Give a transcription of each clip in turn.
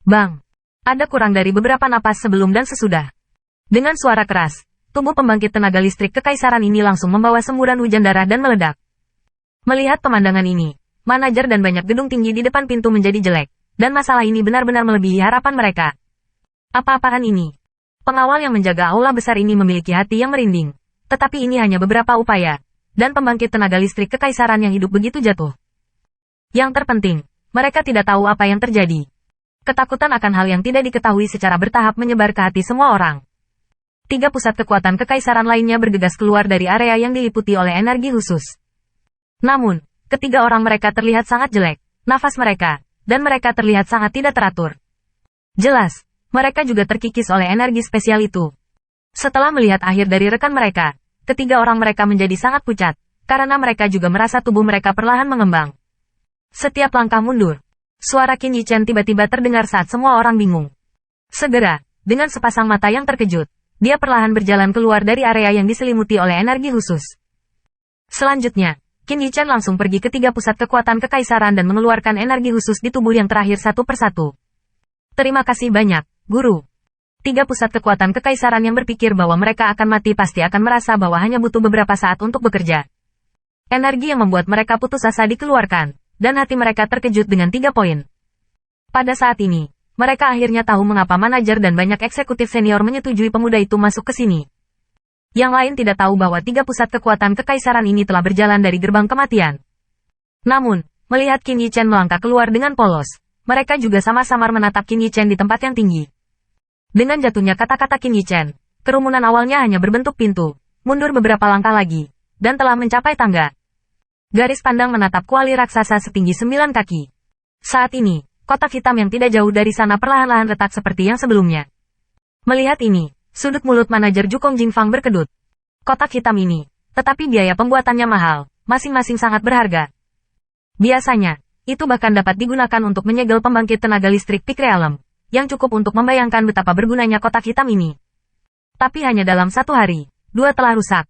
Bang! Ada kurang dari beberapa napas sebelum dan sesudah. Dengan suara keras, tubuh pembangkit tenaga listrik kekaisaran ini langsung membawa semburan hujan darah dan meledak. Melihat pemandangan ini, manajer dan banyak gedung tinggi di depan pintu menjadi jelek, dan masalah ini benar-benar melebihi harapan mereka. Apa-apaan ini? Pengawal yang menjaga aula besar ini memiliki hati yang merinding. Tetapi ini hanya beberapa upaya, dan pembangkit tenaga listrik kekaisaran yang hidup begitu jatuh. Yang terpenting, mereka tidak tahu apa yang terjadi. Ketakutan akan hal yang tidak diketahui secara bertahap menyebar ke hati semua orang. 3 pusat kekuatan kekaisaran lainnya bergegas keluar dari area yang diliputi oleh energi khusus. Namun, ketiga orang mereka terlihat sangat jelek, nafas mereka, dan mereka terlihat sangat tidak teratur. Jelas, mereka juga terkikis oleh energi spesial itu. Setelah melihat akhir dari rekan mereka, ketiga orang mereka menjadi sangat pucat, karena mereka juga merasa tubuh mereka perlahan mengembang. Setiap langkah mundur, suara Qin Yichen tiba-tiba terdengar saat semua orang bingung. Segera, dengan sepasang mata yang terkejut, dia perlahan berjalan keluar dari area yang diselimuti oleh energi khusus. Selanjutnya, Qin Yichen langsung pergi ke 3 pusat kekuatan kekaisaran dan mengeluarkan energi khusus di tubuh yang terakhir satu persatu. Terima kasih banyak, Guru. 3 pusat kekuatan kekaisaran yang berpikir bahwa mereka akan mati pasti akan merasa bahwa hanya butuh beberapa saat untuk bekerja. Energi yang membuat mereka putus asa dikeluarkan, dan hati mereka terkejut dengan 3 poin. Pada saat ini, mereka akhirnya tahu mengapa manajer dan banyak eksekutif senior menyetujui pemuda itu masuk ke sini. Yang lain tidak tahu bahwa 3 pusat kekuatan kekaisaran ini telah berjalan dari gerbang kematian. Namun, melihat Qin Yichen melangkah keluar dengan polos, mereka juga sama-samar menatap Qin Yichen di tempat yang tinggi. Dengan jatuhnya kata-kata Qin Yichen, kerumunan awalnya hanya berbentuk pintu, mundur beberapa langkah lagi, dan telah mencapai tangga. Garis pandang menatap kuali raksasa setinggi 9 kaki. Saat ini, kotak hitam yang tidak jauh dari sana perlahan-lahan retak seperti yang sebelumnya. Melihat ini, sudut mulut manajer Jukong Jingfang berkedut. Kotak hitam ini, tetapi biaya pembuatannya mahal, masing-masing sangat berharga. Biasanya, itu bahkan dapat digunakan untuk menyegel pembangkit tenaga listrik Peak Realm, yang cukup untuk membayangkan betapa bergunanya kotak hitam ini. Tapi hanya dalam 1 hari, 2 telah rusak.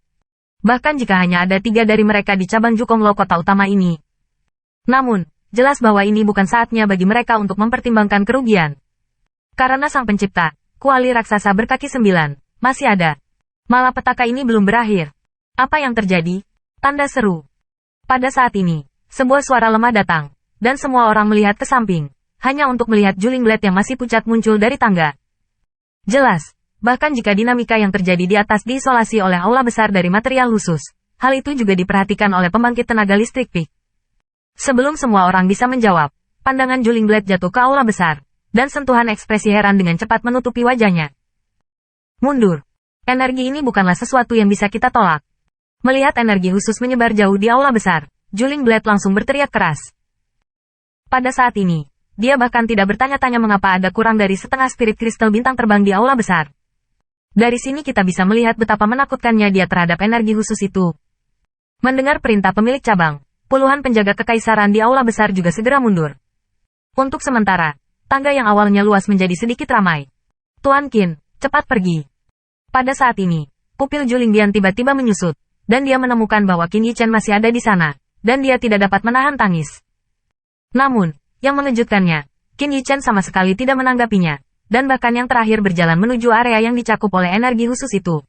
Bahkan jika hanya ada 3 dari mereka di cabang Jukong Lo kota utama ini. Namun, jelas bahwa ini bukan saatnya bagi mereka untuk mempertimbangkan kerugian. Karena sang pencipta, kuali raksasa berkaki 9, masih ada. Malapetaka ini belum berakhir. Apa yang terjadi? Tanda seru. Pada saat ini, sebuah suara lemah datang, dan semua orang melihat ke samping, hanya untuk melihat Juling Blade yang masih pucat muncul dari tangga. Jelas. Bahkan jika dinamika yang terjadi di atas diisolasi oleh aula besar dari material khusus, hal itu juga diperhatikan oleh pembangkit tenaga listrik Peak. Sebelum semua orang bisa menjawab, pandangan Juling Blade jatuh ke aula besar, dan sentuhan ekspresi heran dengan cepat menutupi wajahnya. Mundur. Energi ini bukanlah sesuatu yang bisa kita tolak. Melihat energi khusus menyebar jauh di aula besar, Juling Blade langsung berteriak keras. Pada saat ini, dia bahkan tidak bertanya-tanya mengapa ada kurang dari setengah spirit kristal bintang terbang di aula besar. Dari sini kita bisa melihat betapa menakutkannya dia terhadap energi khusus itu. Mendengar perintah pemilik cabang, puluhan penjaga kekaisaran di aula besar juga segera mundur. Untuk sementara, tangga yang awalnya luas menjadi sedikit ramai. Tuan Qin, cepat pergi. Pada saat ini, pupil Juling Dian tiba-tiba menyusut, dan dia menemukan bahwa Qin Yichen masih ada di sana, dan dia tidak dapat menahan tangis. Namun, yang mengejutkannya, Qin Yichen sama sekali tidak menanggapinya. Dan bahkan yang terakhir berjalan menuju area yang dicakup oleh energi khusus itu.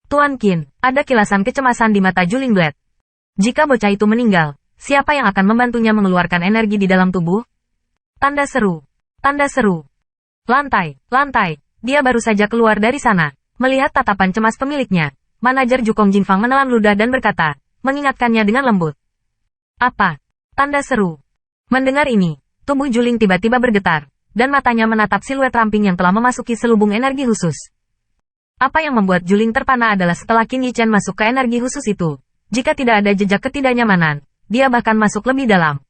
Tuan Qin, ada kilasan kecemasan di mata Juling Blade. Jika bocah itu meninggal, siapa yang akan membantunya mengeluarkan energi di dalam tubuh? Tanda seru. Tanda seru. Lantai, lantai, dia baru saja keluar dari sana. Melihat tatapan cemas pemiliknya, manajer Jukong Jingfang menelan ludah dan berkata, mengingatkannya dengan lembut. Apa? Tanda seru. Mendengar ini, tubuh Juling tiba-tiba bergetar. Dan matanya menatap siluet ramping yang telah memasuki selubung energi khusus. Apa yang membuat Juling terpana adalah setelah Qin Yichen masuk ke energi khusus itu. Jika tidak ada jejak ketidaknyamanan, dia bahkan masuk lebih dalam.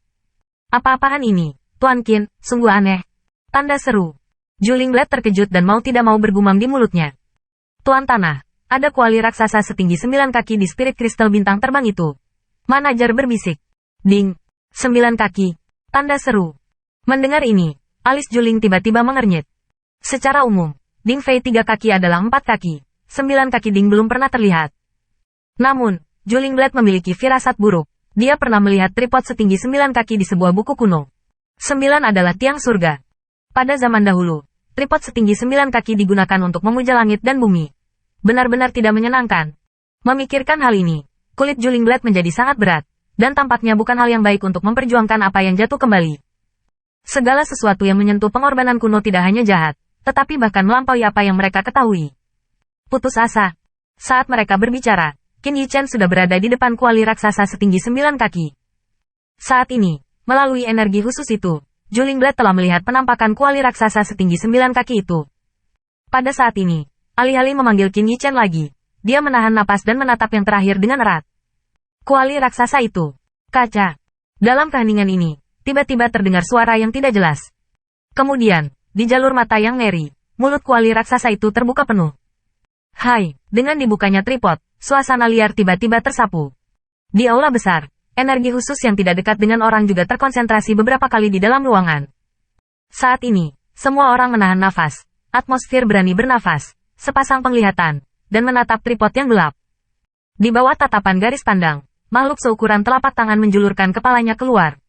Apa-apaan ini, Tuan Qin, sungguh aneh. Tanda seru. Juling Blade terkejut dan mau tidak mau bergumam di mulutnya. Tuan Tanah, ada kuali raksasa setinggi 9 kaki di spirit kristal bintang terbang itu. Manajer berbisik. Ding. 9 kaki. Tanda seru. Mendengar ini, alis Juling tiba-tiba mengernyit. Secara umum, Ding Fei 3 kaki adalah 4 kaki. 9 kaki Ding belum pernah terlihat. Namun, Juling Blade memiliki firasat buruk. Dia pernah melihat tripod setinggi 9 kaki di sebuah buku kuno. 9 adalah tiang surga. Pada zaman dahulu, tripod setinggi 9 kaki digunakan untuk memuja langit dan bumi. Benar-benar tidak menyenangkan. Memikirkan hal ini, kulit Juling Blade menjadi sangat berat, dan tampaknya bukan hal yang baik untuk memperjuangkan apa yang jatuh kembali. Segala sesuatu yang menyentuh pengorbanan kuno tidak hanya jahat, tetapi bahkan melampaui apa yang mereka ketahui. Putus asa. Saat mereka berbicara, Qin Yichen sudah berada di depan kuali raksasa setinggi 9 kaki. Saat ini, melalui energi khusus itu, Juling Blade telah melihat penampakan kuali raksasa setinggi 9 kaki itu. Pada saat ini, alih-alih memanggil Qin Yichen lagi, dia menahan napas dan menatap yang terakhir dengan erat. Kuali raksasa itu. Kaca. Dalam keheningan ini, tiba-tiba terdengar suara yang tidak jelas. Kemudian, di jalur mata yang ngeri, mulut kuali raksasa itu terbuka penuh. Hai, dengan dibukanya tripod, suasana liar tiba-tiba tersapu. Di aula besar, energi khusus yang tidak dekat dengan orang juga terkonsentrasi beberapa kali di dalam ruangan. Saat ini, semua orang menahan nafas, atmosfer berani bernafas, sepasang penglihatan, dan menatap tripod yang gelap. Di bawah tatapan garis pandang, makhluk seukuran telapak tangan menjulurkan kepalanya keluar.